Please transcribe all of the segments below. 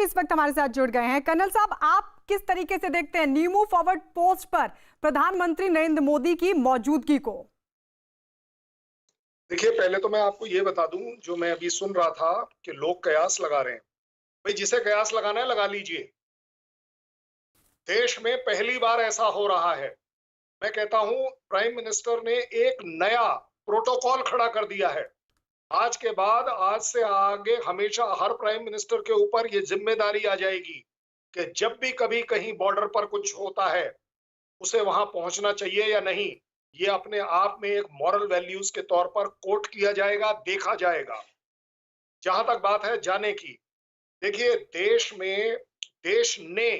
इस वक्त हमारे साथ जुड़ गए हैं। कर्नल साहब, आप किस तरीके से देखते हैं न्यू मूव फॉरवर्ड पोस्ट पर प्रधानमंत्री नरेंद्र मोदी की मौजूदगी को? देखिए, पहले तो मैं आपको ये बता दूं, जो मैं अभी सुन रहा था कि लोग कयास लगा रहे हैं। भाई, जिसे कयास लगाना है लगा लीजिए। देश में पहली बार ऐसा हो रहा है। मैं कहता हूं, प्राइम मिनिस्टर ने एक नया प्रोटोकॉल खड़ा कर दिया है। आज के बाद, आज से आगे हमेशा हर प्राइम मिनिस्टर के ऊपर ये जिम्मेदारी आ जाएगी कि जब भी कभी कहीं बॉर्डर पर कुछ होता है, उसे वहां पहुंचना चाहिए या नहीं, ये अपने आप में एक मॉरल वैल्यूज के तौर पर कोट किया जाएगा, देखा जाएगा। जहां तक बात है जाने की, देखिए, देश ने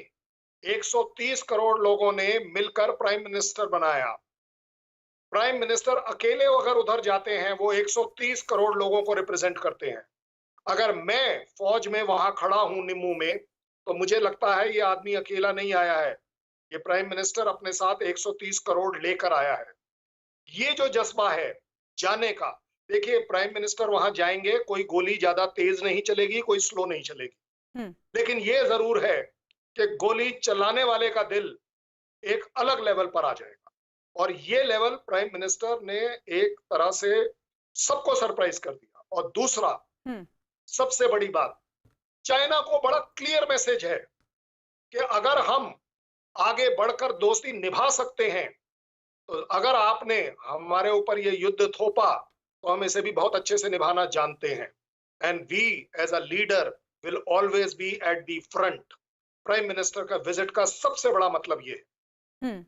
130 करोड़ लोगों ने मिलकर प्राइम मिनिस्टर बनाया। प्राइम मिनिस्टर अकेले अगर उधर जाते हैं, वो 130 करोड़ लोगों को रिप्रेजेंट करते हैं। अगर मैं फौज में वहां खड़ा हूं निम्मू में, तो मुझे लगता है ये आदमी अकेला नहीं आया है। ये प्राइम मिनिस्टर अपने साथ 130 करोड़ लेकर आया है। ये जो जज्बा है जाने का, देखिए, प्राइम मिनिस्टर वहां जाएंगे, कोई गोली ज्यादा तेज नहीं चलेगी, कोई स्लो नहीं चलेगी। लेकिन ये जरूर है कि गोली चलाने वाले का दिल एक अलग लेवल पर आ जाएगा। और ये लेवल प्राइम मिनिस्टर ने एक तरह से सबको सरप्राइज कर दिया। और दूसरा, सबसे बड़ी बात, चाइना को बड़ा क्लियर मैसेज है कि अगर हम आगे बढ़कर दोस्ती निभा सकते हैं, तो अगर आपने हमारे ऊपर ये युद्ध थोपा, तो हम इसे भी बहुत अच्छे से निभाना जानते हैं। And we as a leader will always be at the front. Prime minister का विजिट का सबसे बड़ा मतलब ये है।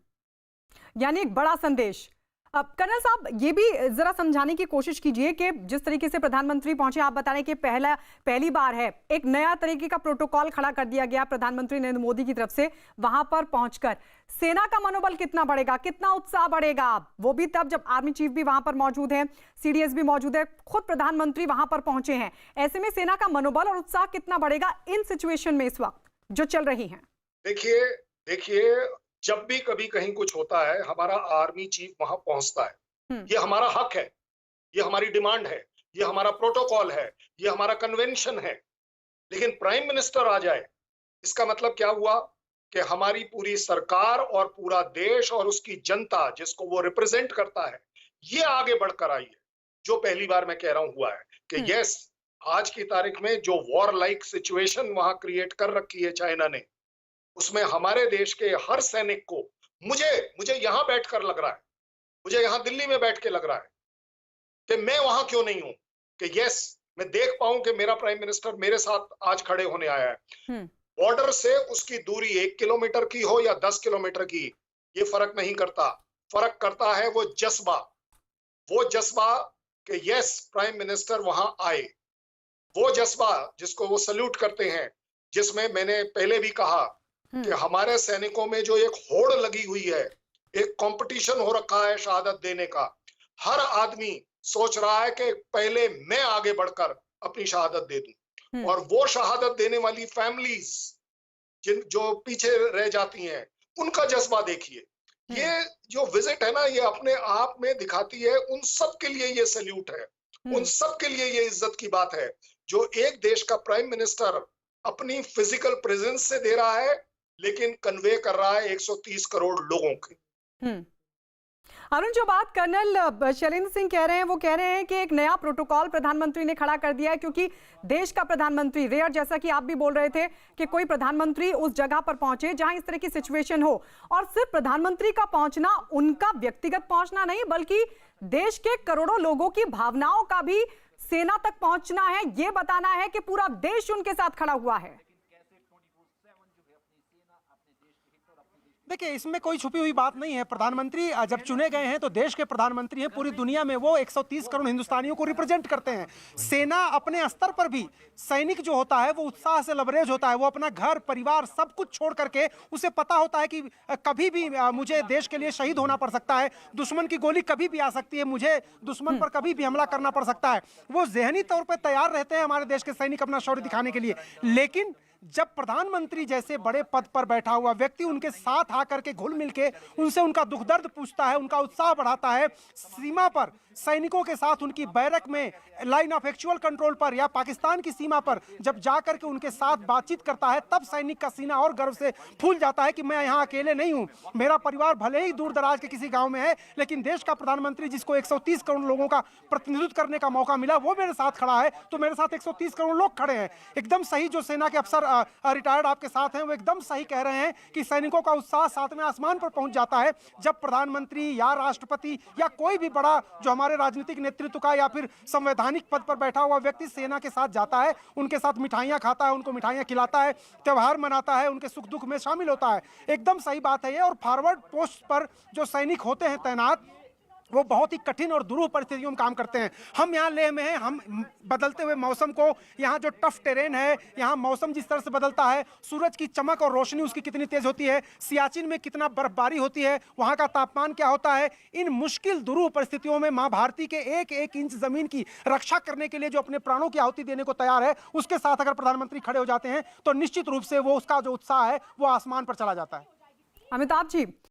यानी एक बड़ा संदेश। अब कर्नल साहब, ये भी जरा समझाने की कोशिश कीजिए कि जिस तरीके से प्रधानमंत्री पहुंचे, आप बता रहे हैं कि पहली बार है, एक नया तरीके का प्रोटोकॉल खड़ा कर दिया गया प्रधानमंत्री नरेंद्र मोदी की तरफ से। वहां पर पहुंचकर सेना का मनोबल कितना बढ़ेगा, कितना उत्साह बढ़ेगा, वो भी तब जब आर्मी चीफ भी वहां पर मौजूद है, सीडीएस भी मौजूद है, खुद प्रधानमंत्री वहां पर पहुंचे हैं। ऐसे में सेना का मनोबल और उत्साह कितना बढ़ेगा इन सिचुएशन में इस वक्त जो चल रही है? देखिए, जब भी कभी कहीं कुछ होता है, हमारा आर्मी चीफ वहां पहुंचता है। ये हमारा हक है, ये हमारी डिमांड है, ये हमारा प्रोटोकॉल है, ये हमारा कन्वेंशन है। लेकिन प्राइम मिनिस्टर आ जाए, इसका मतलब क्या हुआ कि हमारी पूरी सरकार और पूरा देश और उसकी जनता, जिसको वो रिप्रेजेंट करता है, ये आगे बढ़कर आई है। जो पहली बार मैं कह रहा हूं हुआ है कि यस, आज की तारीख में जो वॉर लाइक सिचुएशन वहां क्रिएट कर रखी है चाइना ने, उसमें हमारे देश के हर सैनिक को, मुझे यहां बैठकर लग रहा है, मुझे यहां दिल्ली में बैठ के लग रहा है कि मैं वहां क्यों नहीं हूं, कि यस, मैं देख पाऊं कि मेरा प्राइम मिनिस्टर मेरे साथ आज खड़े होने आया है। बॉर्डर से उसकी दूरी 1 किलोमीटर की हो या 10 किलोमीटर की, ये फर्क नहीं करता। फर्क करता है वो जज्बा कि यस, प्राइम मिनिस्टर वहां आए। वो जज्बा जिसको वो सल्यूट करते हैं, जिसमें मैंने पहले भी कहा कि हमारे सैनिकों में जो एक होड़ लगी हुई है, एक कंपटीशन हो रखा है शहादत देने का। हर आदमी सोच रहा है कि पहले मैं आगे बढ़कर अपनी शहादत दे दूं। और वो शहादत देने वाली फैमिलीज जो पीछे रह जाती हैं, उनका जज्बा देखिए। ये जो विजिट है ना, ये अपने आप में दिखाती है, उन सब के लिए ये सैल्यूट है, उन सब के लिए ये इज्जत की बात है, जो एक देश का प्राइम मिनिस्टर अपनी फिजिकल प्रेजेंस से दे रहा है, लेकिन कन्वे कर रहा है 130 करोड़ लोगों की। अरुण, जो बात कर्नल शैलेंद्र सिंह कह रहे हैं, वो कह रहे हैं कि एक नया प्रोटोकॉल प्रधानमंत्री ने खड़ा कर दिया है, क्योंकि देश का प्रधानमंत्री, रेयर, जैसा कि आप भी बोल रहे थे कि कोई प्रधानमंत्री उस जगह पर पहुंचे जहां इस तरह की सिचुएशन हो। और सिर्फ प्रधानमंत्री का पहुंचना, उनका व्यक्तिगत पहुंचना नहीं, बल्कि देश के करोड़ों लोगों की भावनाओं का भी सेना तक पहुंचना है। ये बताना है कि पूरा देश उनके साथ खड़ा हुआ है। देखिए, इसमें कोई छुपी हुई बात नहीं है। प्रधानमंत्री जब चुने गए हैं तो देश के प्रधानमंत्री हैं, पूरी दुनिया में वो 130 करोड़ हिंदुस्तानियों को रिप्रेजेंट करते हैं। सेना अपने स्तर पर भी, सैनिक जो होता है वो उत्साह से लबरेज होता है, वो अपना घर परिवार सब कुछ छोड़ करके, उसे पता होता है कि कभी भी मुझे देश के लिए शहीद होना पड़ सकता है, दुश्मन की गोली कभी भी आ सकती है, मुझे दुश्मन पर कभी भी हमला करना पड़ सकता है। वो ज़हनी तौर पर तैयार रहते हैं हमारे देश के सैनिक अपना शौर्य दिखाने के लिए। लेकिन जब प्रधानमंत्री जैसे बड़े पद पर बैठा हुआ व्यक्ति उनके साथ आकर के घुल मिल के उनसे उनका दुख दर्द पूछता है, उनका उत्साह बढ़ाता है, सीमा पर सैनिकों के साथ उनकी बैरक में लाइन ऑफ एक्चुअल कंट्रोल पर या पाकिस्तान की सीमा पर जब जाकर के उनके साथ बातचीत करता है, तब सैनिक का सीना और गर्व से फूल जाता है कि मैं यहाँ अकेले नहीं हूँ, मेरा परिवार भले ही दूर दराज के किसी गांव में है, लेकिन देश का प्रधानमंत्री जिसको 130 करोड़ लोगों का प्रतिनिधित्व करने का मौका मिला वो मेरे साथ खड़ा है, तो मेरे साथ 130 करोड़ लोग खड़े हैं। एकदम सही जो सेना के अफसर रिटायर्ड आपके साथ हैं वो एकदम सही कह रहे हैं कि सैनिकों का उत्साह सातवें आसमान पर पहुंच जाता है जब प्रधानमंत्री या राष्ट्रपति या कोई भी बड़ा जो हमारे राजनीतिक नेतृत्व का या फिर संवैधानिक पद पर बैठा हुआ व्यक्ति सेना के साथ जाता है, उनके साथ मिठाइयां खाता है, उनको मिठाइयां खिलाता है, त्योहार मनाता है, उनके सुख दुख में शामिल होता है। एकदम सही बात है ये। और फॉरवर्ड पोस्ट पर जो सैनिक होते हैं तैनात, वो बहुत ही कठिन और दुरूह परिस्थितियों में काम करते हैं। हम यहाँ लेह में हैं, हम बदलते हुए मौसम को, यहाँ जो टफ टेरेन है, यहाँ मौसम जिस तरह से बदलता है, सूरज की चमक और रोशनी उसकी कितनी तेज होती है, सियाचिन में कितना बर्फबारी होती है, वहाँ का तापमान क्या होता है, इन मुश्किल दुरूह परिस्थितियों में माँ भारती के एक एक इंच जमीन की रक्षा करने के लिए जो अपने प्राणों की आहुति देने को तैयार है, उसके साथ अगर प्रधानमंत्री खड़े हो जाते हैं तो निश्चित रूप से वो उसका जो उत्साह है वो आसमान पर चला जाता है। अमिताभ जी,